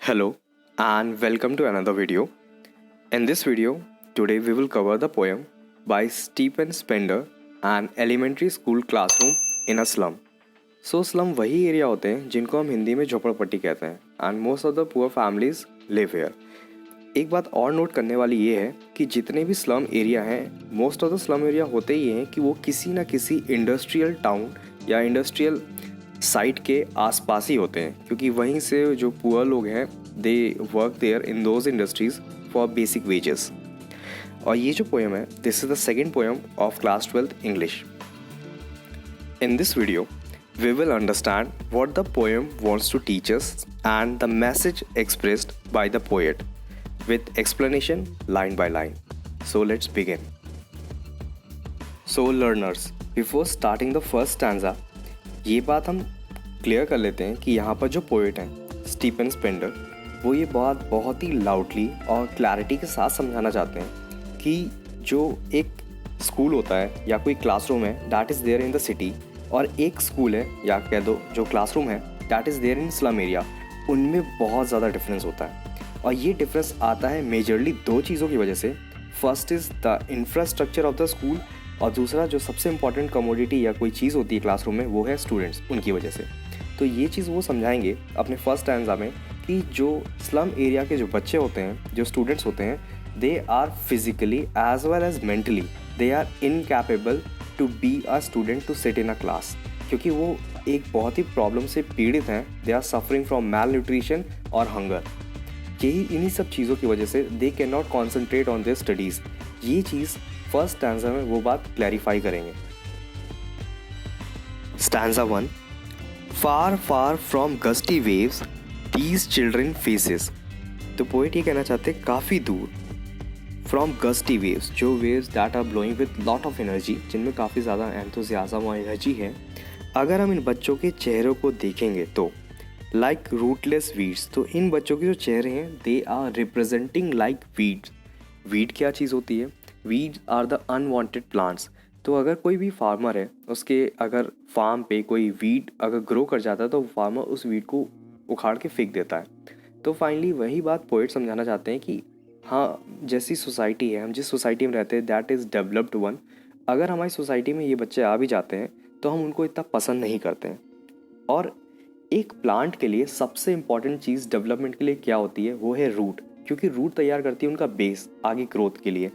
Hello and welcome to another video. In this video, today we will cover the poem by Stephen Spender, An Elementary School Classroom in a Slum. So slum वही area होते हैं जिनको हम हिंदी में झोपड़पट्टी कहते हैं and most of the poor families live here. एक बात और नोट करने वाली ये है कि जितने भी स्लम एरिया हैं most of the slum area होते ही हैं कि वो किसी ना किसी इंडस्ट्रियल टाउन या इंडस्ट्रियल साइट के आसपास ही होते हैं, क्योंकि वहीं से जो पुअर लोग हैं they work there in those industries for basic wages. और ये जो पोएम है this is the second poem of class 12th English. इन दिस वीडियो we will understand what the poem wants to teach us and the message expressed by the poet with explanation line by line. So let's begin. So learners, before starting the first stanza, ये बात हम clear कर लेते हैं कि यहाँ पर जो पोएट हैं स्टीफन स्पेंडर वो ये बात बहुत ही लाउडली और क्लैरिटी के साथ समझाना चाहते हैं कि जो एक स्कूल होता है या कोई क्लासरूम है that is there in the city और एक स्कूल है या कह दो जो क्लासरूम है that is there in slum area, उनमें बहुत ज़्यादा डिफरेंस होता है. और ये डिफरेंस आता है मेजरली दो चीज़ों की वजह से. First is the infrastructure of the school और दूसरा जो सबसे इंपॉर्टेंट कमोडिटी या कोई चीज़ होती है क्लासरूम में वो है स्टूडेंट्स, उनकी वजह से. तो ये चीज़ वो समझाएंगे अपने फर्स्ट स्टैंजा में कि जो स्लम एरिया के जो बच्चे होते हैं, जो स्टूडेंट्स होते हैं, they are physically as well as mentally they are incapable to be a student to sit in a class, क्योंकि वो एक बहुत ही प्रॉब्लम से पीड़ित हैं. They are suffering from malnutrition और हंगर. यही इन्हीं सब चीज़ों की वजह से they can not concentrate on their studies. ये चीज़ फर्स्ट स्टैंजा में वो बात क्लैरिफाई करेंगे. Stanza 1. Far far from gusty waves these children faces. तो पोएट ये कहना चाहते हैं काफ़ी दूर फ्रॉम गस्टी वेव्स, जो waves that are blowing with lot of energy, जिनमें काफ़ी ज़्यादा एंथुजियाज्म और एनर्जी है. अगर हम इन बच्चों के चेहरों को देखेंगे तो लाइक रूटलेस वीड्स, तो इन बच्चों के जो चेहरे हैं they are representing like weeds. Weed क्या चीज़ होती है? Weeds are the unwanted plants. तो अगर कोई भी फार्मर है उसके अगर फार्म पे कोई वीड अगर ग्रो कर जाता है तो फार्मर उस वीड को उखाड़ के फेंक देता है. तो फाइनली वही बात पोएट समझाना चाहते हैं कि हाँ, जैसी सोसाइटी है, हम जिस सोसाइटी में रहते हैं दैट इज़ डेवलप्ड वन, अगर हमारी सोसाइटी में ये बच्चे आ भी जाते हैं तो हम उनको इतना पसंद नहीं करते हैं. और एक प्लांट के लिए सबसे इम्पॉर्टेंट चीज़ डेवलपमेंट के लिए क्या होती है वो है रूट, क्योंकि रूट तैयार करती है उनका बेस आगे ग्रोथ के लिए.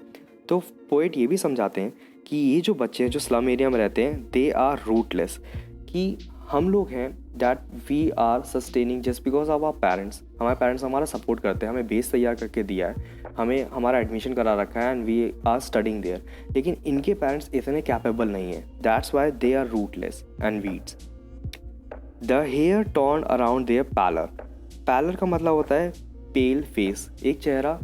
तो पोएट ये भी समझाते हैं कि ये जो बच्चे हैं जो स्लम एरिया में रहते हैं दे आर रूटलेस, कि हम लोग हैं that we are sustaining just because of our parents. हमारे पेरेंट्स हमारा सपोर्ट करते हैं, हमें बेस तैयार करके दिया है, हमें हमारा एडमिशन करा रखा है and we are studying there. लेकिन इनके पेरेंट्स इतने कैपेबल नहीं है, that's why they are rootless and weeds. The hair torn around their pallor. Pallor का मतलब होता है पेल फेस, एक चेहरा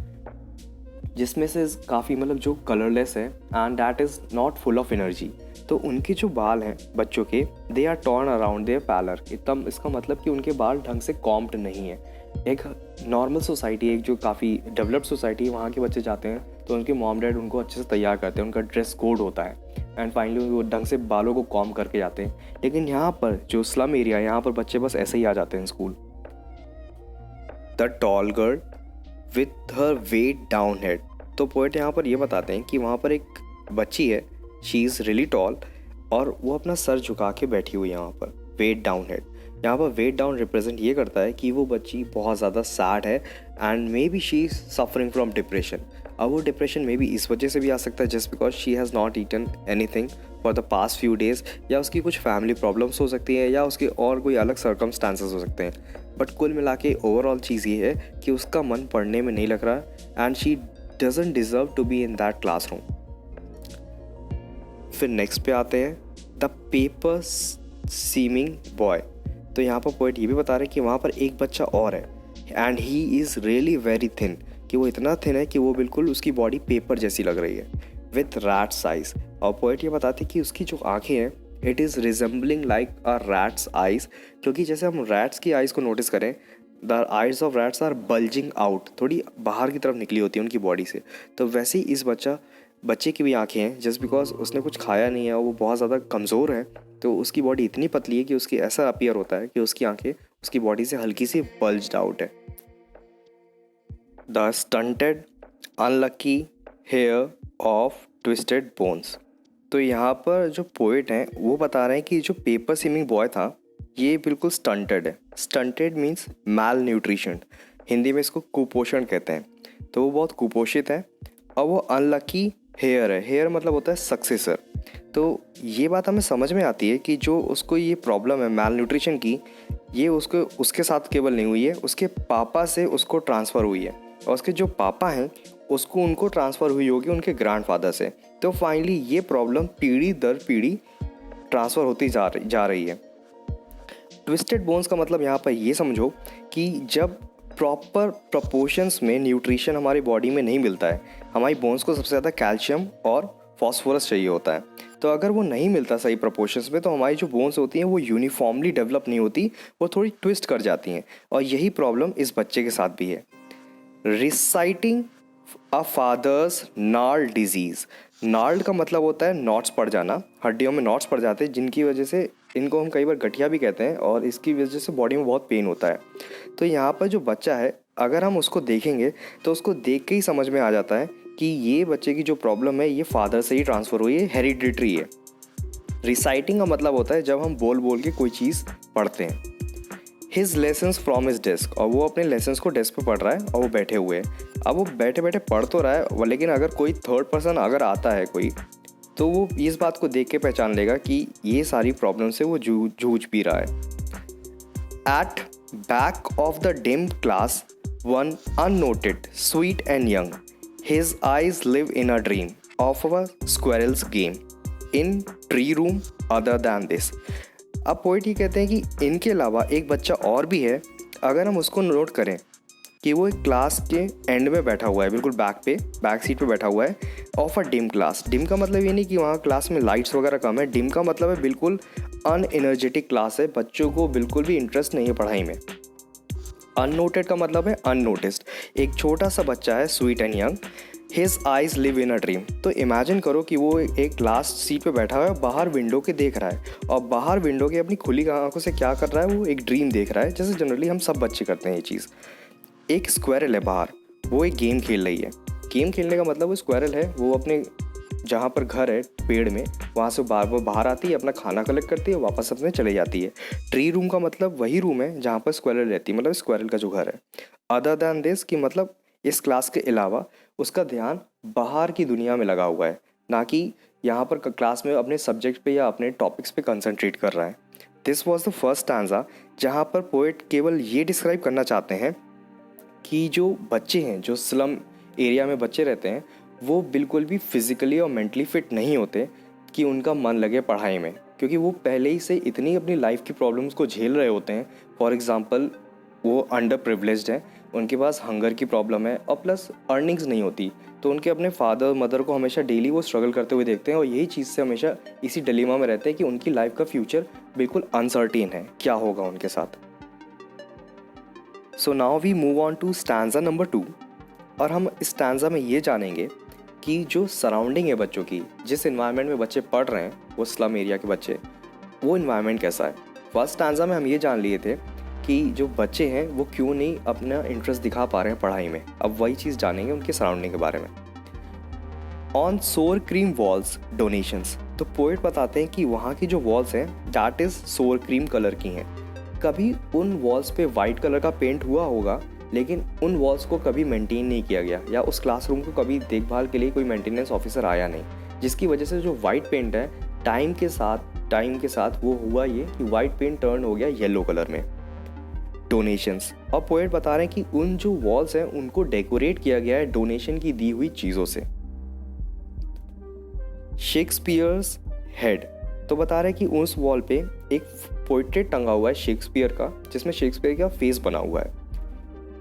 जिसमें से काफ़ी मतलब जो कलरलेस है and that is not full of energy. तो उनके जो बाल हैं बच्चों के they are torn around their pallor. एकदम इसका मतलब कि उनके बाल ढंग से कॉम्प्ड नहीं है. एक नॉर्मल सोसाइटी, एक जो काफ़ी डेवलप्ड सोसाइटी है, वहाँ के बच्चे जाते हैं तो उनके मॉम डैड उनको अच्छे से तैयार करते हैं, उनका ड्रेस कोड होता है एंड फाइनली वो ढंग से बालों को कॉम्ब करके जाते हैं. लेकिन यहाँ पर जो स्लम एरिया है यहाँ पर बच्चे बस ऐसे ही आ जाते हैं school. The tall girl with her weighed down head. तो पोएट यहाँ पर ये बताते हैं कि वहाँ पर एक बच्ची है, शी इज़ रियली टॉल और वो अपना सर झुका के बैठी हुई है यहाँ पर. वेट डाउन हेड, यहाँ पर वेट डाउन रिप्रेजेंट ये करता है कि वो बच्ची बहुत ज़्यादा सैड है and may be she is suffering from depression. अब वो डिप्रेशन मे बी इस वजह से भी आ सकता है just because she has not eaten anything for the past few days, या उसकी कुछ फैमिली प्रॉब्लम्स हो सकती है या उसके और कोई अलग सर्कमस्टांसेस हो सकते हैं. बट कुल मिला के ओवरऑल चीज़ ये है कि उसका मन पढ़ने में नहीं लग रहा and she doesn't deserve to be in that classroom. फिर नेक्स्ट पे आते हैं द पेपर सीमिंग बॉय. तो यहाँ पर पोएट ये भी बता रहे हैं कि वहाँ पर एक बच्चा और है and he is really very thin, कि वो इतना थिन है कि वो बिल्कुल उसकी बॉडी पेपर जैसी लग रही है विथ रैट साइज. और पोएट ये बताते हैं कि उसकी जो आँखें हैं it is resembling like a rat's eyes, क्योंकि जैसे हम रैट्स की आइज़ को नोटिस करें the eyes of rats are bulging out, थोड़ी बाहर की तरफ निकली होती है उनकी बॉडी से. तो वैसे ही इस बच्चे की भी आँखें हैं जस्ट बिकॉज उसने कुछ खाया नहीं है और वो बहुत ज़्यादा कमज़ोर है, तो उसकी बॉडी इतनी पतली है कि उसकी ऐसा अपीयर होता है कि उसकी आंखें उसकी बॉडी से हल्की सी बल्ज्ड आउट है. The stunted unlucky heir of twisted bones. तो यहाँ पर जो पोइट हैं वो बता रहे हैं कि जो पेपर स्विमिंग बॉय था ये बिल्कुल स्टंटेड है। स्टंटेड मीन्स मैल न्यूट्रिशन, हिंदी में इसको कुपोषण कहते हैं। तो वो बहुत कुपोषित है और वो अनलकी हेयर है। हेयर मतलब होता है सक्सेसर। तो ये बात हमें समझ में आती है कि जो उसको ये प्रॉब्लम है मैल न्यूट्रिशन की, ये उसके साथ केवल नहीं हुई है, उसके पापा से उसको ट्रांसफ़र हुई है और उसके जो पापा हैं उनको ट्रांसफ़र हुई होगी उनके ग्रैंडफादर से। तो फाइनली ये प्रॉब्लम पीढ़ी दर पीढ़ी ट्रांसफ़र होती जा रही है। ट्विस्टेड बोन्स का मतलब यहाँ पर ये समझो कि जब प्रॉपर प्रोपोर्शंस में न्यूट्रिशन हमारी बॉडी में नहीं मिलता है, हमारी बोन्स को सबसे ज़्यादा कैल्शियम और फॉस्फोरस चाहिए होता है। तो अगर वो नहीं मिलता सही प्रोपोर्शंस में तो हमारी जो बोन्स होती हैं वो यूनिफॉर्मली डेवलप नहीं होती, वो थोड़ी ट्विस्ट कर जाती हैं। और यही प्रॉब्लम इस बच्चे के साथ भी है। रिसाइटिंग अ फादर्स नार्ल डिजीज़। नार्ल का मतलब होता है नॉट्स पड़ जाना, हड्डियों में नॉट्स पड़ जाते हैं जिनकी वजह से इनको हम कई बार गठिया भी कहते हैं और इसकी वजह से बॉडी में बहुत पेन होता है। तो यहाँ पर जो बच्चा है अगर हम उसको देखेंगे तो उसको देख के ही समझ में आ जाता है कि ये बच्चे की जो प्रॉब्लम है ये फादर से ही ट्रांसफ़र हुई है, हेरिडिटरी है। रिसाइटिंग का मतलब होता है जब हम बोल बोल के कोई चीज़ पढ़ते हैं। His lessons from his desk, और वो अपने लेसन्स को डेस्क पे पढ़ रहा है और वो बैठे हुए हैं। अब वो बैठे बैठे पढ़ तो रहा है, लेकिन अगर कोई थर्ड पर्सन अगर आता है कोई, तो वो इस बात को देख के पहचान लेगा कि ये सारी प्रॉब्लम से वो जूझ भी रहा है। At back of the dim class one unnoted sweet and young, his eyes live in a dream of a squirrel's game in tree room other than this. अब पोइट ये कहते हैं कि इनके अलावा एक बच्चा और भी है, अगर हम उसको नोट करें कि वो एक क्लास के एंड में बैठा हुआ है, बिल्कुल बैक सीट पे बैठा हुआ है, of a dim class. Dim का मतलब ये नहीं कि वहाँ क्लास में लाइट्स वगैरह कम है, डिम का मतलब है बिल्कुल अनएनर्जेटिक क्लास है, बच्चों को बिल्कुल भी इंटरेस्ट नहीं है पढ़ाई में। अननोटेड का मतलब है अननोटिस्ड, एक छोटा सा बच्चा है sweet and young, his eyes live in a dream. तो इमेजिन करो कि वो एक लास्ट सीट पे बैठा हुआ है, बाहर विंडो के देख रहा है और बाहर विंडो के अपनी खुली आंखों से क्या कर रहा है, वो एक ड्रीम देख रहा है, जैसे जनरली हम सब बच्चे करते हैं ये चीज़। एक स्क्वायरल है बाहर, वो एक गेम खेल रही है। गेम खेलने का मतलब वो स्क्वायरल है, वो अपने जहाँ पर घर है पेड़ में, वहाँ से बार बार बाहर आती है, अपना खाना कलेक्ट करती है, वापस अपने चले जाती है। ट्री रूम का मतलब वही रूम है जहाँ पर स्क्वायरल रहती है, मतलब स्क्वायरल का जो घर है। अदर दैन दिस की मतलब इस क्लास के अलावा उसका ध्यान बाहर की दुनिया में लगा हुआ है, ना कि यहाँ पर क्लास में अपने सब्जेक्ट पे या अपने टॉपिक्स पे कंसंट्रेट कर रहा है। This was the first stanza, जहाँ पर पोएट केवल ये डिस्क्राइब करना चाहते हैं कि जो बच्चे हैं, जो स्लम एरिया में बच्चे रहते हैं, वो बिल्कुल भी फिज़िकली और मेंटली फिट नहीं होते कि उनका मन लगे पढ़ाई में, क्योंकि वो पहले ही से इतनी अपनी लाइफ की प्रॉब्लम्स को झेल रहे होते हैं। फॉर एग्ज़ाम्पल वो अंडर प्रिविलेज्ड हैं, उनके पास हंगर की प्रॉब्लम है और प्लस अर्निंग्स नहीं होती, तो उनके अपने फादर मदर को हमेशा डेली वो स्ट्रगल करते हुए देखते हैं और यही चीज़ से हमेशा इसी डिलेमा में रहते हैं कि उनकी लाइफ का फ्यूचर बिल्कुल अनसर्टेन है, क्या होगा उनके साथ। So now we move on to stanza number 2, और हम इस स्टैंजा में ये जानेंगे कि जो सराउंडिंग है बच्चों की, जिस इन्वायरमेंट में बच्चे पढ़ रहे हैं, वो स्लम एरिया के बच्चे, वो इन्वायरमेंट कैसा है। फर्स्ट स्टैंजा में हम ये जान लिए थे कि जो बच्चे हैं वो क्यों नहीं अपना इंटरेस्ट दिखा पा रहे हैं पढ़ाई में। अब वही चीज़ जानेंगे उनके सराउंडिंग के बारे में। ऑन सोर क्रीम वॉल्स डोनेशंस, तो पोएट बताते हैं कि वहाँ की जो वॉल्स हैं दैट इज़ सोर क्रीम कलर की हैं। कभी उन वॉल्स पे वाइट कलर का पेंट हुआ होगा, लेकिन उन वॉल्स को कभी मेंटेन नहीं किया गया, या उस क्लासरूम को कभी देखभाल के लिए कोई मेंटेनेंस ऑफिसर आया नहीं, जिसकी वजह से जो वाइट पेंट है टाइम के साथ वो हुआ ये कि वाइट पेंट टर्न हो गया येलो कलर में। डोनेशंस, और पोएट बता रहे हैं कि उन जो वॉल्स हैं उनको डेकोरेट किया गया है डोनेशन की दी हुई चीज़ों से। शेक्सपियर्स हेड, तो बता रहे हैं कि उस वॉल पे एक पोर्ट्रेट टंगा हुआ है शेक्सपियर का, जिसमें शेक्सपियर का फेस बना हुआ है।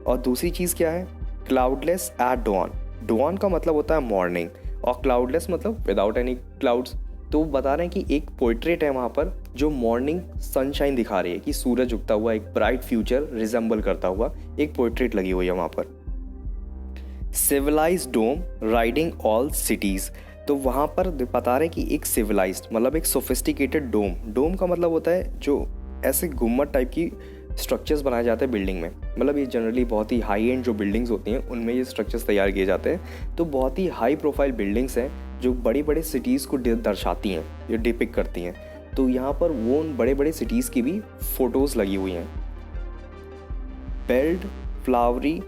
और दूसरी चीज़ क्या है, क्लाउडलेस एट डॉन। डॉन का मतलब होता है मॉर्निंग और क्लाउडलेस मतलब विदाउट एनी क्लाउड्स। तो बता रहे हैं कि एक पोर्ट्रेट है वहाँ पर जो मॉर्निंग सनशाइन दिखा रही है, कि सूरज उगता हुआ एक ब्राइट फ्यूचर रिजेंबल करता हुआ एक पोर्ट्रेट लगी हुई है वहाँ पर। सिविलाइज्ड डोम राइडिंग ऑल सिटीज़, तो वहाँ पर बता रहे हैं कि एक सिविलाइज्ड मतलब एक सोफिस्टिकेटेड डोम। डोम का मतलब होता है जो ऐसे गुम्मट टाइप की स्ट्रक्चर्स बनाए जाते हैं बिल्डिंग में, मतलब ये जनरली बहुत ही हाई एंड जो बिल्डिंग्स होती हैं उनमें ये स्ट्रक्चर्स तैयार किए जाते हैं। तो बहुत ही हाई प्रोफाइल बिल्डिंग्स हैं जो बड़ी बड़े सिटीज़ को दर्शाती हैं, ये डिपिक्ट करती हैं। तो यहाँ पर वो उन बड़े बड़े सिटीज़ की भी फ़ोटोज़ लगी हुई हैं। बेल्ड फ्लावरी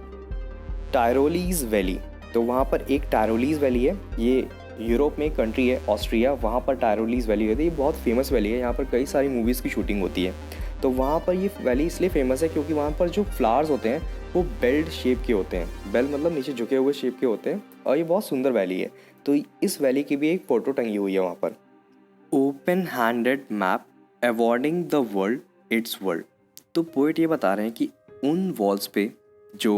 टायरोलीज वैली, तो वहाँ पर एक टायरोलीज वैली है, ये यूरोप में एक कंट्री है ऑस्ट्रिया, वहाँ पर टायरोलीज वैली है। ये बहुत फेमस वैली है, यहाँ पर कई सारी मूवीज़ की शूटिंग होती है। तो वहाँ पर ये वैली इसलिए फेमस है क्योंकि वहाँ पर जो फ्लावर्स होते हैं वो बेल्ट शेप के होते हैं, बेल मतलब नीचे झुके हुए शेप के होते हैं, और ये बहुत सुंदर वैली है। तो इस वैली की भी एक फ़ोटो टंगी हुई है वहाँ पर। Open handed map awarding the world it's world, तो पोइट ये बता रहे हैं कि उन वॉल्स पे जो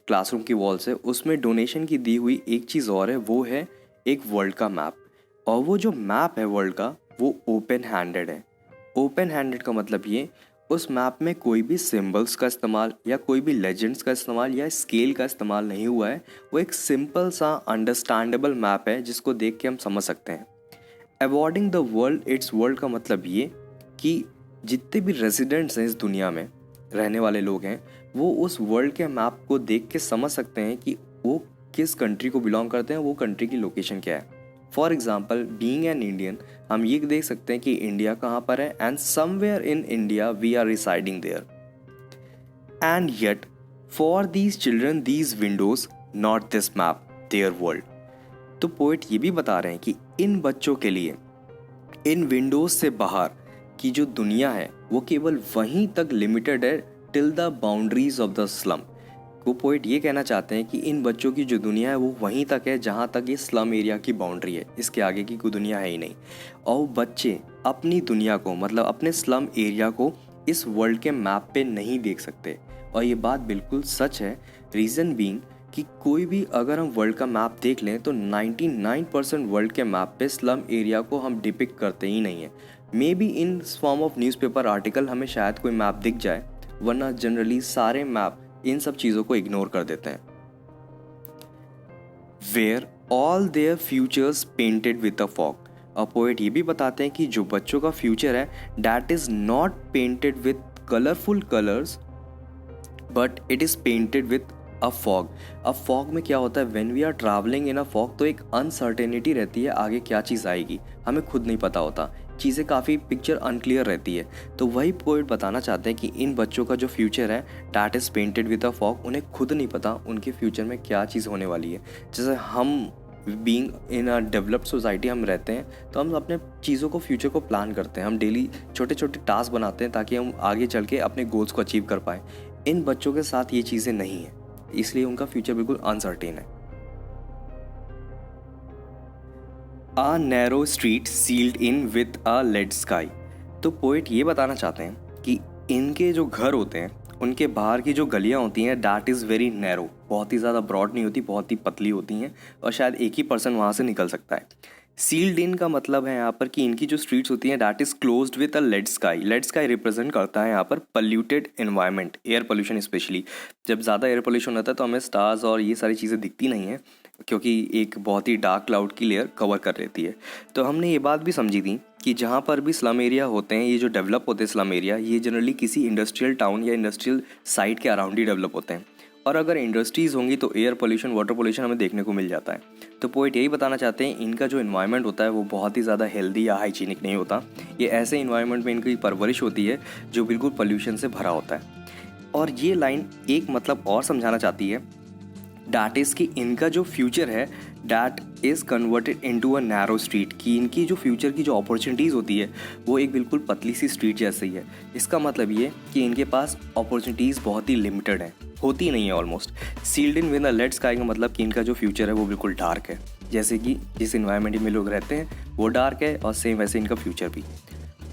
क्लासरूम की वॉल्स है उसमें डोनेशन की दी हुई एक चीज़ और है, वो है एक वर्ल्ड का मैप। और वो जो मैप है वर्ल्ड का वो ओपन हैंडेड है। ओपन हैंडेड का मतलब ये, उस मैप में कोई भी सिंबल्स का इस्तेमाल या कोई भी लेजेंड्स का इस्तेमाल या स्केल का इस्तेमाल नहीं हुआ है। वो एक सिंपल सा अंडरस्टैंडेबल मैप है जिसको देख के हम समझ सकते हैं। Awarding the world it's world का मतलब ये कि जितने भी रेजिडेंट्स हैं इस दुनिया में, रहने वाले लोग हैं, वो उस वर्ल्ड के मैप को देख के समझ सकते हैं कि वो किस कंट्री को बिलोंग करते हैं, वो कंट्री की लोकेशन क्या है। For example, being an Indian, हम ये देख सकते हैं कि इंडिया कहाँ पर है, and somewhere in India we are residing there. And yet for these children these windows not this map their world. तो पोइट ये भी बता रहे हैं कि इन बच्चों के लिए इन विंडोज से बाहर की जो दुनिया है वो केवल वहीं तक लिमिटेड है, till the boundaries of the slum. वो पोइट ये कहना चाहते हैं कि इन बच्चों की जो दुनिया है वो वहीं तक है जहाँ तक ये स्लम एरिया की बाउंड्री है, इसके आगे की कोई दुनिया है ही नहीं। और बच्चे अपनी दुनिया को, मतलब अपने स्लम एरिया को इस वर्ल्ड के मैप पे नहीं देख सकते। और ये बात बिल्कुल सच है। रीज़न बीइंग कि कोई भी अगर हम वर्ल्ड का मैप देख लें तो 99% वर्ल्ड के मैप पे स्लम एरिया को हम डिपिक्ट करते ही नहीं है। May be in form of newspaper article हमें शायद कोई मैप दिख जाए, वरना जनरली सारे मैप इन सब चीज़ों को इग्नोर कर देते हैं। Where all their futures painted with a fog. और पोएट ये भी बताते हैं कि जो बच्चों का फ्यूचर है that is not painted with colourful colours but it is painted with a fog. अब फॉग में क्या होता है, when we are travelling in a fog तो एक अनसर्टेनिटी रहती है, आगे क्या चीज़ आएगी हमें खुद नहीं पता होता, चीज़ें काफ़ी पिक्चर अनक्लियर रहती है। तो वही पोएट बताना चाहते हैं कि इन बच्चों का जो फ्यूचर है that is painted with a fog, उन्हें खुद नहीं पता उनके फ्यूचर में क्या चीज़ होने वाली है। जैसे हम being in a developed society हम रहते हैं तो हम अपने चीज़ों को, फ्यूचर को प्लान करते हैं, हम डेली छोटे छोटे टास्क बनाते हैं ताकि हम आगे चल के अपने गोल्स को अचीव कर पाएँ। इन बच्चों के साथ ये चीज़ें नहीं हैं, इसलिए उनका फ्यूचर बिल्कुल अनसर्टेन है। A narrow street sealed in with a lead sky। तो पोइट ये बताना चाहते हैं कि इनके जो घर होते हैं उनके बाहर की जो गलियां होती हैं दैट इज़ वेरी नैरो, बहुत ही ज़्यादा ब्रॉड नहीं होती, बहुत ही पतली होती हैं और शायद एक ही पर्सन वहाँ से निकल सकता है। सील्ड इन का मतलब है यहाँ पर कि इनकी जो स्ट्रीट्स होती हैं that is closed with a lead sky. Lead sky represent करता है यहाँ पर polluted environment, air pollution specially. जब ज़्यादा एयर पोल्यूशन होता है तो हमें स्टार्स और ये सारी चीज़ें दिखती नहीं हैं क्योंकि एक बहुत ही डार्क क्लाउड की लेयर कवर कर लेती है। तो हमने ये बात भी समझी थी कि जहाँ पर भी स्लम एरिया होते हैं, ये जो डेवलप होते हैं स्लम एरिया, ये जनरली किसी इंडस्ट्रियल टाउन या इंडस्ट्रियल साइट के अराउंड ही डेवलप होते हैं। और अगर इंडस्ट्रीज़ होंगी तो एयर पोल्यूशन, वाटर पोल्यूशन हमें देखने को मिल जाता है। तो पोइट यही बताना चाहते हैं इनका जो इन्वायरमेंट होता है वो बहुत ही ज़्यादा हेल्दी या हाइजीनिक नहीं होता। ये ऐसे इन्वायरमेंट में इनकी परवरिश होती है जो बिल्कुल पोल्यूशन से भरा होता है। और ये लाइन एक मतलब और समझाना चाहती है, डैट इज़ कि इनका जो फ्यूचर है that is converted into a narrow street, कि इनकी जो फ्यूचर की जो अपॉर्चुनिटीज़ होती है वो एक बिल्कुल पतली सी स्ट्रीट जैसे ही है। इसका मतलब ये कि इनके पास अपॉर्चुनिटीज़ बहुत ही लिमिटेड हैं, होती नहीं है almost. Sealed in with a lead sky का मतलब कि इनका जो फ्यूचर है वो बिल्कुल डार्क है, जैसे कि जिस इन्वायरमेंट में लोग रहते हैं वो डार्क है और सेम वैसे इनका फ्यूचर भी।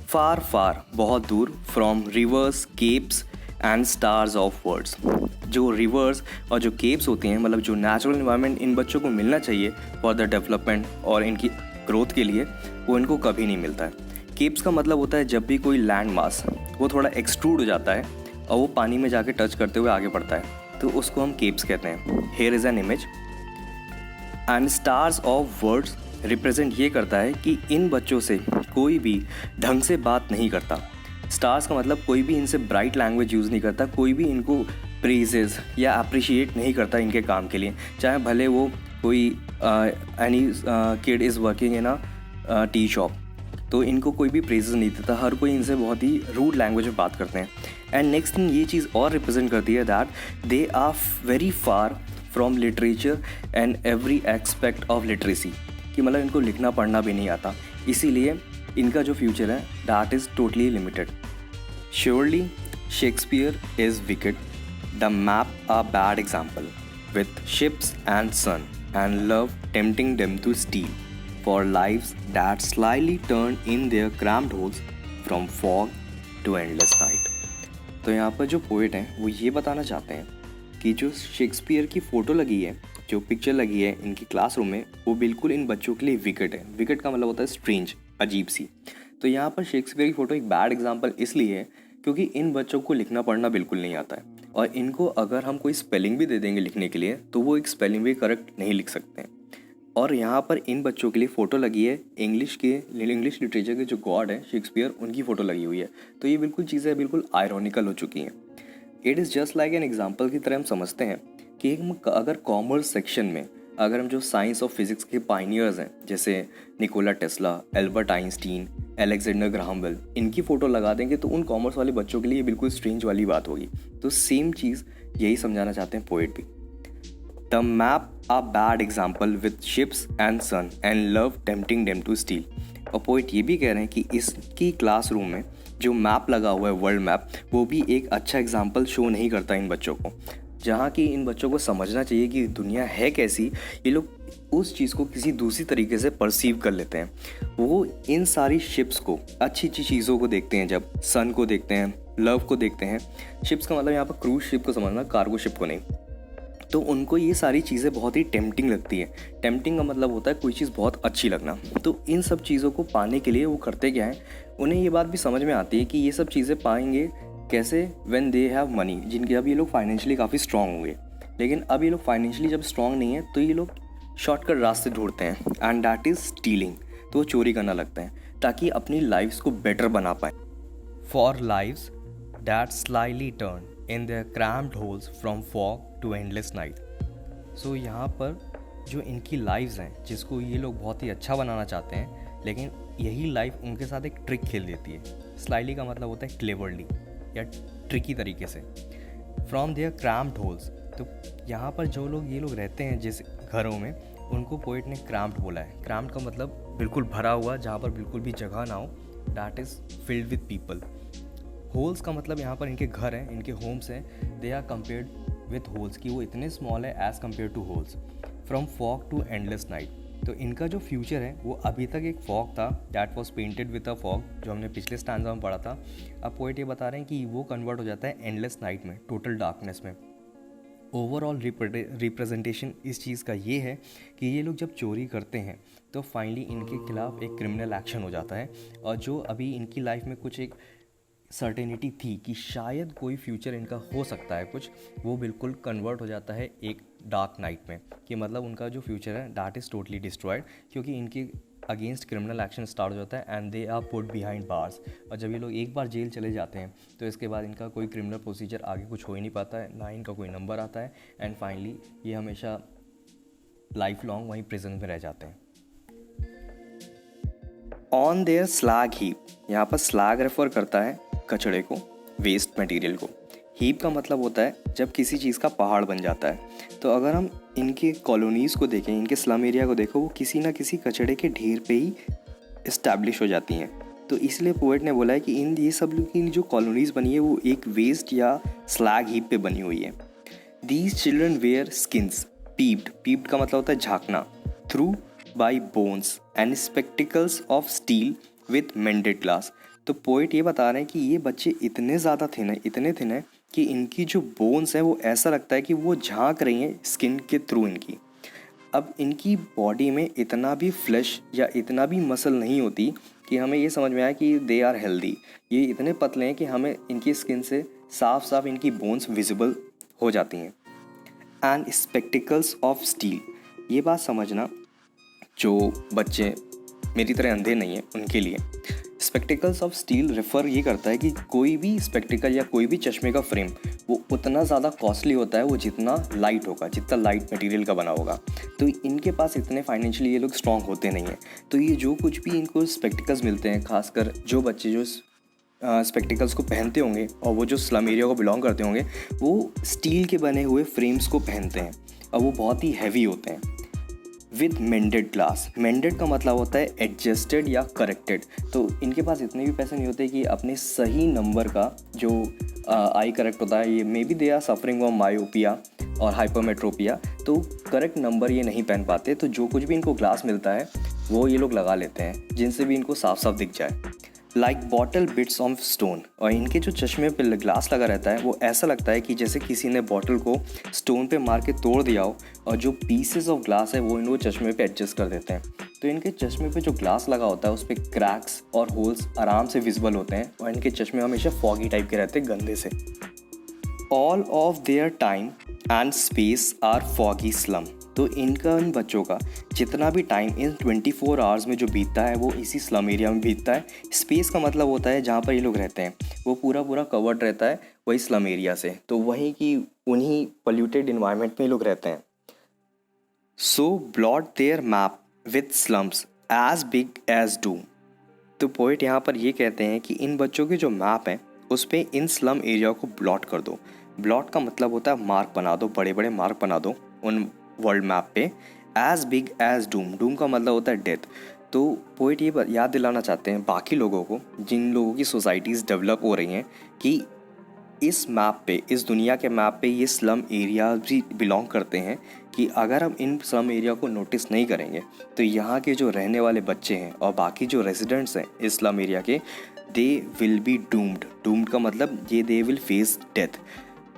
फार फार बहुत दूर, from reverse keeps and stars of words. जो रिवर्स और जो केप्स होती हैं, मतलब जो नेचुरल इन्वायरमेंट इन बच्चों को मिलना चाहिए फॉर द डेवलपमेंट और इनकी ग्रोथ के लिए, वो इनको कभी नहीं मिलता है। केप्स का मतलब होता है जब भी कोई लैंड मास वो थोड़ा एक्सट्रूड हो जाता है और वो पानी में जाके टच करते हुए आगे बढ़ता है, तो उसको हम केप्स कहते हैं। Here is an image and stars of words represent ये करता है कि इन बच्चों से कोई भी ढंग से बात नहीं करता। स्टार्स का मतलब कोई भी इनसे ब्राइट लैंग्वेज यूज़ नहीं करता, कोई भी इनको प्रेजेस या अप्रिशिएट नहीं करता इनके काम के लिए, चाहे भले वो कोई any kid is working in a tea shop, तो इनको कोई भी प्रेजेस नहीं देता, हर कोई इनसे बहुत ही रूड लैंग्वेज में बात करते हैं। एंड नेक्स्ट थिंग ये चीज़ और रिप्रेजेंट करती है that they are very far from literature and every aspect of literacy, कि मतलब इनको लिखना पढ़ना भी नहीं आता, इसीलिए इनका जो फ्यूचर है that is totally limited. Surely Shakespeare is wicked, the map a bad example with ships and sun and love tempting them to steal for lives that slyly turn in their cramped holes from fog to endless night. तो यहाँ पर जो poet हैं वो ये बताना चाहते हैं कि जो शेक्सपियर की फ़ोटो लगी है, जो पिक्चर लगी है इनकी क्लासरूम में, वो बिल्कुल इन बच्चों के लिए विकेट है। विकेट का मतलब होता है स्ट्रेंज, अजीब सी। तो यहाँ पर शेक्सपियर की फ़ोटो एक बैड एग्जाम्पल इसलिए है क्योंकि इन बच्चों को लिखना पढ़ना बिल्कुल नहीं आता है, और इनको अगर हम कोई स्पेलिंग भी दे देंगे लिखने के लिए तो वो एक स्पेलिंग भी करेक्ट नहीं लिख सकते हैं। और यहाँ पर इन बच्चों के लिए फ़ोटो लगी है इंग्लिश लिटरेचर के जो गॉड है शेक्सपियर, उनकी फ़ोटो लगी हुई है। तो ये बिल्कुल चीज़ें बिल्कुल आयरॉनिकल हो चुकी हैं। It is just like an example की तरह हम समझते हैं कि अगर कॉमर्स सेक्शन में अगर हम जो साइंस और फिज़िक्स के पायनियर्स हैं जैसे Nikola Tesla, Albert Einstein, Alexander Graham Bell, इनकी फ़ोटो लगा देंगे तो उन कॉमर्स वाले बच्चों के लिए बिल्कुल स्ट्रेंज वाली बात होगी। तो सेम चीज़ यही समझाना चाहते हैं पोएट भी। The map a bad example with ships and sun and love tempting them to steal. और पोएट ये भी कह रहे हैं कि इसकी क्लासरूम में जो मैप लगा हुआ है वर्ल्ड मैप, वो भी एक अच्छा एग्जाम्पल शो नहीं करता इन बच्चों को, जहाँ कि इन बच्चों को समझना चाहिए कि दुनिया है कैसी। ये लोग उस चीज़ को किसी दूसरी तरीके से परसीव कर लेते हैं। वो इन सारी शिप्स को, अच्छी अच्छी चीज़ों को देखते हैं, जब सन को देखते हैं, लव को देखते हैं। शिप्स का मतलब यहाँ पर क्रूज शिप को समझना, कार्गो शिप को नहीं। तो उनको ये सारी चीज़ें बहुत ही टेम्पटिंग लगती है। टेम्पटिंग का मतलब होता है कोई चीज़ बहुत अच्छी लगना। तो इन सब चीज़ों को पाने के लिए वो करते क्या हैं, उन्हें ये बात भी समझ में आती है कि ये सब चीज़ें पाएंगे कैसे, व्हेन दे हैव मनी, जिनके अब ये लोग फाइनेंशियली काफ़ी स्ट्रांग होंगे। लेकिन अब ये लोग फाइनेंशियली जब स्ट्रांग नहीं है तो ये लोग शॉर्टकट रास्ते ढूंढते हैं, एंड दैट इज़ स्टीलिंग। तो वो चोरी करना लगता है ताकि अपनी लाइफ्स को बेटर बना पाए। For lives that slyly turn in their cramped holes from fog to endless night. So यहाँ पर जो इनकी लाइव्स हैं, जिसको ये लोग बहुत ही अच्छा बनाना चाहते हैं, लेकिन यही लाइफ उनके साथ एक ट्रिक खेल देती है। स्लाइली का मतलब होता है क्लेवरली या ट्रिकी तरीके से। फ्रॉम देयर क्रैम्प्ड होल्स, तो यहाँ पर जो लोग ये लोग रहते हैं जिस घरों में, उनको पोएट ने क्रैम्प्ड बोला है। क्रैम्प्ड का मतलब बिल्कुल भरा हुआ, जहाँ पर बिल्कुल भी जगह ना हो, that is filled with people. Holes का मतलब यहाँ पर इनके घर हैं, इनके होम्स हैं, they are compared with holes, कि वो इतने स्मॉल है as compare to holes. From fog to endless night, तो इनका जो फ्यूचर है वो अभी तक एक फॉग था, that was painted with a fog, जो हमने पिछले स्टैंजा में पढ़ा था। अब पोएट ये बता रहे हैं कि वो कन्वर्ट हो जाता है एंडलेस नाइट में, टोटल डार्कनेस में। ओवरऑल रिप्रेजेंटेशन इस चीज़ का ये है कि ये लोग जब चोरी करते हैं तो फाइनली इनके खिलाफ एक क्रिमिनल एक्शन हो जाता है, और जो अभी इनकी लाइफ में कुछ एक सर्टेनिटी थी कि शायद कोई फ्यूचर इनका हो सकता है कुछ, वो बिल्कुल कन्वर्ट हो जाता है एक डार्क नाइट में, कि मतलब उनका जो फ्यूचर है दैट इज़ टोटली डिस्ट्रॉयड, क्योंकि इनके अगेंस्ट क्रिमिनल एक्शन स्टार्ट हो जाता है and they are put behind bars. और जब ये लोग एक बार जेल चले जाते हैं तो इसके बाद इनका कोई क्रिमिनल प्रोसीजर आगे कुछ हो ही नहीं पाता है, ना इनका कोई नंबर आता है, एंड फाइनली ये हमेशा लाइफ लॉन्ग वहीं प्रिजन में रह जाते हैं। ऑन देयर स्लैग हीप, यहाँ पर स्लैग रेफर करता है कचड़े को, वेस्ट मटेरियल को। हीप का मतलब होता है जब किसी चीज़ का पहाड़ बन जाता है। तो अगर हम इनके कॉलोनीज़ को देखें, इनके स्लम एरिया को देखो, वो किसी ना किसी कचड़े के ढेर पे ही इस्टेब्लिश हो जाती हैं। तो इसलिए पोएट ने बोला है कि इन ये सब लोग की जो कॉलोनीज़ बनी है वो एक वेस्ट या स्लैग हीप पे बनी हुई है। These children wear skins peeped, peeped का मतलब होता है झाँकना, through by bones and spectacles of steel with mended glass. तो पोएट ये बता रहे हैं कि ये बच्चे इतने ज़्यादा थिन है, इतने थिन है कि इनकी जो बोन्स हैं वो ऐसा लगता है कि वो झांक रही हैं स्किन के थ्रू इनकी। अब इनकी बॉडी में इतना भी फ्लैश या इतना भी मसल नहीं होती कि हमें ये समझ में आए कि दे आर हेल्दी। ये इतने पतले हैं कि हमें इनकी स्किन से साफ साफ इनकी बोन्स विजिबल हो जाती हैं। एंड स्पेक्टिकल्स ऑफ स्टील, ये बात समझना जो बच्चे मेरी तरह अंधे नहीं हैं उनके लिए। स्पेक्टिकल्स ऑफ स्टील रेफर ये करता है कि कोई भी स्पेक्टिकल या कोई भी चश्मे का फ्रेम वो उतना ज़्यादा कॉस्टली होता है वो जितना लाइट होगा, जितना लाइट मटेरियल का बना होगा। तो इनके पास इतने फाइनेंशियली ये लोग स्ट्रॉन्ग होते नहीं हैं। तो ये जो कुछ भी इनको स्पेक्टिकल्स मिलते हैं, खासकर जो बच्चे जो स्पेक्टिकल्स को पहनते होंगे और वो जो स्लम एरिया को बिलोंग करते होंगे, वो स्टील के बने हुए फ्रेम्स को पहनते हैं और वो बहुत ही हैवी होते हैं विद मेंडेड ग्लास। मेंडेड का मतलब होता है एडजस्टेड या करेक्टेड। तो इनके पास इतने भी पैसे नहीं होते कि अपने सही नंबर का जो आई करेक्ट होता है, ये maybe they are suffering from myopia और हाइपरमेट्रोपिया, तो करेक्ट नंबर ये नहीं पहन पाते। तो जो कुछ भी इनको ग्लास मिलता है वो ये लोग लगा लेते हैं जिनसे भी इनको साफ साफ दिख जाए, like bottle bits of stone. और इनके जो चश्मे पे ग्लास लगा रहता है वो ऐसा लगता है कि जैसे किसी ने बॉटल को स्टोन पे मार के तोड़ दिया हो और जो पीसेस ऑफ ग्लास है वो इनको चश्मे पे एडजस्ट कर देते हैं। तो इनके चश्मे पे जो ग्लास लगा होता है उस पर क्रैक्स और होल्स आराम से विजिबल होते हैं और इनके चश्मे हमेशा फॉगी टाइप के रहते हैं, गंदे से। All of their time and space are foggy slum. तो इन बच्चों का जितना भी टाइम इन 24 आवर्स में जो बीतता है वो इसी स्लम एरिया में बीतता है। स्पेस का मतलब होता है जहाँ पर ये लोग रहते हैं वो पूरा पूरा कवर्ड रहता है वही स्लम एरिया से, तो वहीं की उन्हीं पोल्यूटेड इन्वायरमेंट में ये लोग रहते हैं। So blot their map with slums as big as doom. तो पोइट यहाँ पर ये कहते हैं कि इन बच्चों के जो मैप हैं उस पर इन स्लम एरिया को ब्लॉट कर दो। ब्लॉट का मतलब होता है मार्क बना दो, बड़े बड़े मार्क बना दो उन वर्ल्ड मैप पे। As big as doom, doom का मतलब होता है डेथ। तो पोइट ये याद दिलाना चाहते हैं बाकी लोगों को, जिन लोगों की सोसाइटीज़ डेवलप हो रही हैं, कि इस मैप पे, इस दुनिया के मैप पे ये स्लम एरिया भी बिलोंग करते हैं, कि अगर हम इन स्लम एरिया को नोटिस नहीं करेंगे तो यहाँ के जो रहने वाले बच्चे हैं और बाकी जो रेजिडेंट्स हैं इस स्लम एरिया के, they will be doomed. Doomed का मतलब ये दे विल फेस डेथ।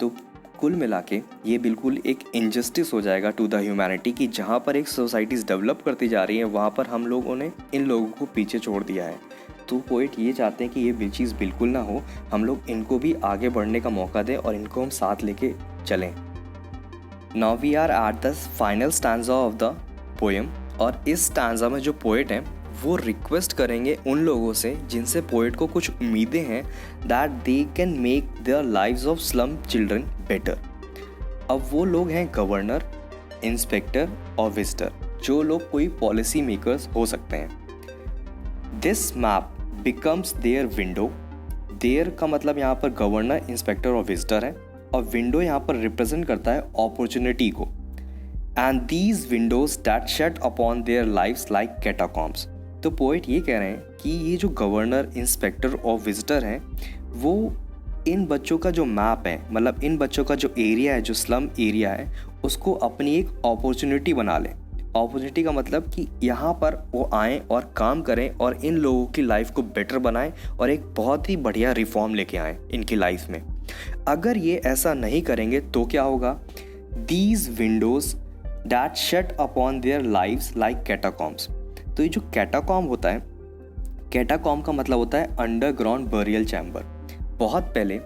तो कुल मिला के ये बिल्कुल एक इनजस्टिस हो जाएगा टू द ह्यूमैनिटी कि जहाँ पर एक सोसाइटीज़ डेवलप करती जा रही है वहाँ पर हम लोगों ने इन लोगों को पीछे छोड़ दिया है। तो पोइट ये चाहते हैं कि ये चीज़ बिल्कुल ना हो, हम लोग इनको भी आगे बढ़ने का मौका दें और इनको हम साथ लेके चलें। Now we are at the final stanza of the poem. और इस स्टैंजा में जो पोइट हैं वो रिक्वेस्ट करेंगे उन लोगों से जिनसे पोइट को कुछ उम्मीदें हैं, that they can make their lives of slum children better. अब वो लोग हैं गवर्नर, इंस्पेक्टर और विजिटर, जो लोग कोई पॉलिसी मेकर्स हो सकते हैं। This map becomes their window. Their का मतलब यहाँ पर गवर्नर, इंस्पेक्टर और विजिटर है, और विंडो यहाँ पर रिप्रेजेंट करता है अपॉर्चुनिटी को। And these Windows that shut upon their lives like catacombs. तो पोइट ये कह रहे हैं कि ये जो गवर्नर, इंस्पेक्टर और विजिटर हैं वो इन बच्चों का जो मैप है, मतलब इन बच्चों का जो एरिया है, जो स्लम एरिया है, उसको अपनी एक अपॉर्चुनिटी बना लें। अपॉर्चुनिटी का मतलब कि यहाँ पर वो आएँ और काम करें और इन लोगों की लाइफ को बेटर बनाएं और एक बहुत ही बढ़िया रिफॉर्म लेके आएँ इनकी लाइफ में। अगर ये ऐसा नहीं करेंगे तो क्या होगा? These Windows that shut upon their lives like catacombs. तो ये जो कैटाकॉम होता है, कैटाकॉम का मतलब होता है अंडरग्राउंड बरियल चैम्बर। बहुत पहले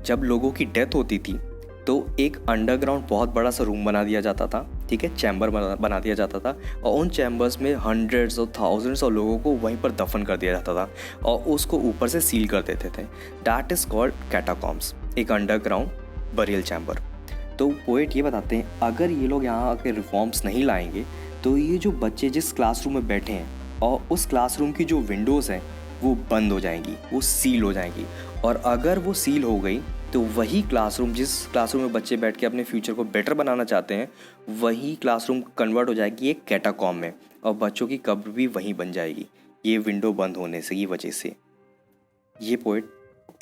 जब लोगों की डेथ होती थी तो एक अंडरग्राउंड बहुत बड़ा सा रूम बना दिया जाता था, ठीक है, चैम्बर बना दिया जाता था, और उन चैम्बर्स में हंड्रेड्स और थाउजेंड्स ऑफ लोगों को वहीं पर दफन कर दिया जाता था और उसको ऊपर से सील कर देते थे। दैट इज़ कॉल्ड कैटाकॉम्स, एक अंडरग्राउंड बरियल चैम्बर। तो पोएट ये बताते हैं अगर ये लोग यहाँ आके रिफॉर्म्स नहीं लाएंगे तो ये जो बच्चे जिस क्लासरूम में बैठे हैं और उस क्लासरूम की जो विंडोज़ हैं वो बंद हो जाएंगी, वो सील हो जाएंगी। और अगर वो सील हो गई तो वही क्लासरूम, जिस क्लासरूम में बच्चे बैठ के अपने फ्यूचर को बेटर बनाना चाहते हैं, वही क्लासरूम कन्वर्ट हो जाएगी एक कैटाकॉम में और बच्चों की कब्र भी वहीं बन जाएगी, ये विंडो बंद होने से की वजह से। ये पोएट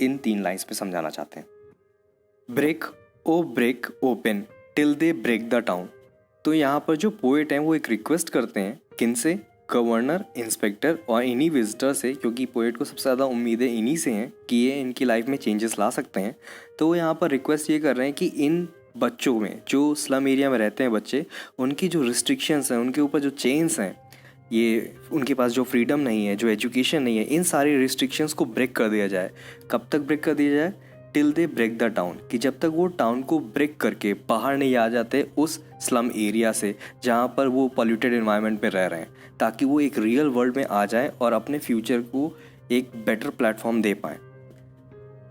इन 3 लाइन्स पे समझाना चाहते हैं। Break o break open till they break the town. तो यहाँ पर जो पोएट हैं वो एक रिक्वेस्ट करते हैं, किनसे? गवर्नर, इंस्पेक्टर और इन्हीं विजिटर से, क्योंकि पोएट को सबसे ज़्यादा उम्मीदें इन्हीं से हैं कि ये इनकी लाइफ में चेंजेस ला सकते हैं। तो वो यहाँ पर रिक्वेस्ट ये कर रहे हैं कि इन बच्चों में, जो स्लम एरिया में रहते हैं बच्चे, उनकी जो रिस्ट्रिक्शंस हैं, उनके ऊपर जो चेन्स हैं, ये उनके पास जो फ्रीडम नहीं है, जो एजुकेशन नहीं है, इन सारी रिस्ट्रिक्शंस को ब्रेक कर दिया जाए। कब तक ब्रेक कर दिया जाए? Till they break the town, कि जब तक वो टाउन को ब्रेक करके बाहर नहीं आ जाते उस स्लम एरिया से जहाँ पर वो पॉल्यूटेड एनवायरनमेंट पे रह रहे हैं, ताकि वो एक रियल वर्ल्ड में आ जाए और अपने फ्यूचर को एक बेटर प्लेटफॉर्म दे पाएँ।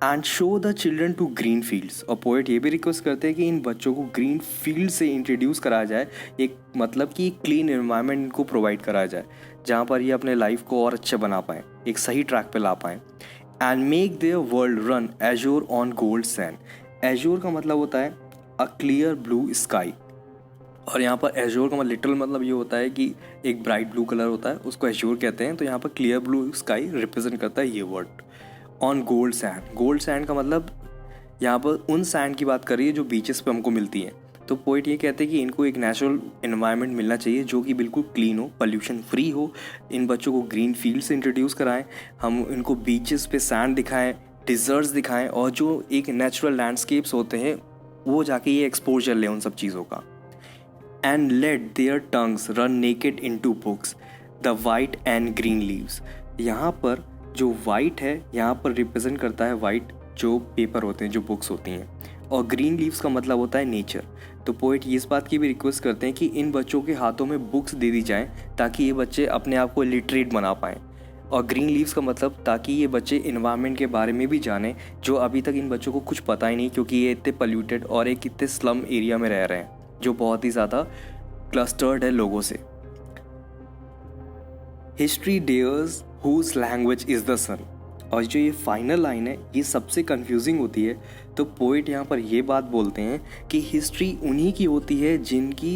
And show the children to green fields. और पोएट ये भी रिक्वेस्ट करते हैं कि इन बच्चों को ग्रीन फील्ड से इंट्रोड्यूस कराया जाए, एक मतलब कि क्लीन एनवायरनमेंट इनको प्रोवाइड कराया जाए जहाँ पर ये अपने लाइफ को और अच्छे बना पाएँ, एक सही ट्रैक पे ला पाएँ। And make their world run azure on gold sand. Azure का मतलब होता है अ क्लियर ब्लू स्काई, और यहाँ पर एज्योर का लिटरल मतलब ये होता है कि एक ब्राइट ब्लू कलर होता है, उसको एज्योर कहते हैं। तो यहाँ पर क्लियर ब्लू स्काई रिप्रेजेंट करता है ये word. On gold sand, gold sand का मतलब यहाँ पर उन सैंड की बात कर रही है जो बीचेस पे हमको मिलती हैं। तो पोइट ये कहते हैं कि इनको एक नेचुरल एनवायरनमेंट मिलना चाहिए जो कि बिल्कुल क्लीन हो, पोल्यूशन फ्री हो। इन बच्चों को ग्रीन फील्ड से इंट्रोड्यूस कराएं, हम इनको बीचेस पे सैंड दिखाएं, डिजर्ट्स दिखाएं, और जो एक नेचुरल लैंडस्केप्स होते हैं वो जाके ये एक्सपोजर लें उन सब चीज़ों का। And let their tongues run naked into books the white and green leaves. यहाँ पर जो वाइट है यहाँ पर रिप्रेजेंट करता है वाइट जो पेपर होते हैं, जो बुक्स होती हैं, और ग्रीन लीव्स का मतलब होता है नेचर। तो पोइट इस बात की भी रिक्वेस्ट करते हैं कि इन बच्चों के हाथों में बुक्स दे दी जाएं ताकि ये बच्चे अपने आप को लिटरेट बना पाएँ। और ग्रीन लीव्स का मतलब ताकि ये बच्चे इन्वायरमेंट के बारे में भी जानें जो अभी तक इन बच्चों को कुछ पता ही नहीं, क्योंकि ये इतने पोल्यूटेड और एक इतने स्लम एरिया में रह रहे हैं जो बहुत ही ज़्यादा क्लस्टर्ड है लोगों से। History theirs whose language is the sun. और जो ये फाइनल लाइन है ये सबसे कंफ्यूजिंग होती है। तो पोइट यहाँ पर ये बात बोलते हैं कि हिस्ट्री उन्हीं की होती है जिनकी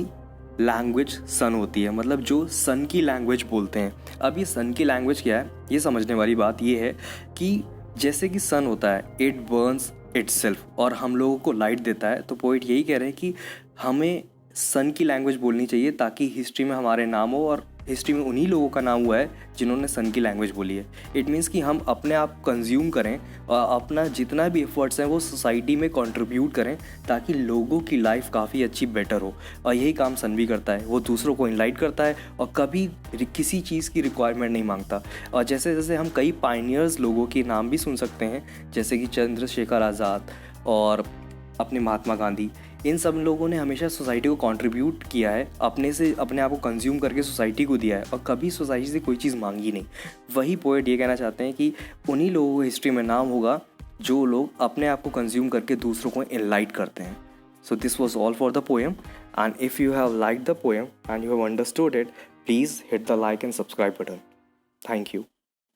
लैंग्वेज सन होती है, मतलब जो सन की लैंग्वेज बोलते हैं। अब ये सन की लैंग्वेज क्या है, ये समझने वाली बात ये है कि जैसे कि सन होता है, इट बर्न्स इटसेल्फ, और हम लोगों को लाइट देता है। तो पोइट यही कह रहे हैं कि हमें सन की लैंग्वेज बोलनी चाहिए ताकि हिस्ट्री में हमारे नाम हो, और हिस्ट्री में उन्हीं लोगों का नाम हुआ है जिन्होंने सन की लैंग्वेज बोली है। इट मीन्स कि हम अपने आप कंज्यूम करें और अपना जितना भी एफर्ट्स हैं वो सोसाइटी में कंट्रीब्यूट करें ताकि लोगों की लाइफ काफ़ी अच्छी बेटर हो। और यही काम सन भी करता है, वो दूसरों को इनलाइट करता है और कभी किसी चीज़ की रिक्वायरमेंट नहीं मांगता। और जैसे जैसे हम कई पायनियर्स लोगों के नाम भी सुन सकते हैं, जैसे कि चंद्रशेखर आज़ाद और अपने महात्मा गांधी, इन सब लोगों ने हमेशा सोसाइटी को कंट्रीब्यूट किया है, अपने से अपने आप को कंज्यूम करके सोसाइटी को दिया है और कभी सोसाइटी से कोई चीज़ मांगी नहीं। वही पोएट ये कहना चाहते हैं कि उन्हीं लोगों को हिस्ट्री में नाम होगा जो लोग अपने आप को कंज्यूम करके दूसरों को एनलाइट करते हैं। So this was all for the poem, and if you have like the poem and you have understood it, please hit the like and subscribe button. Thank you.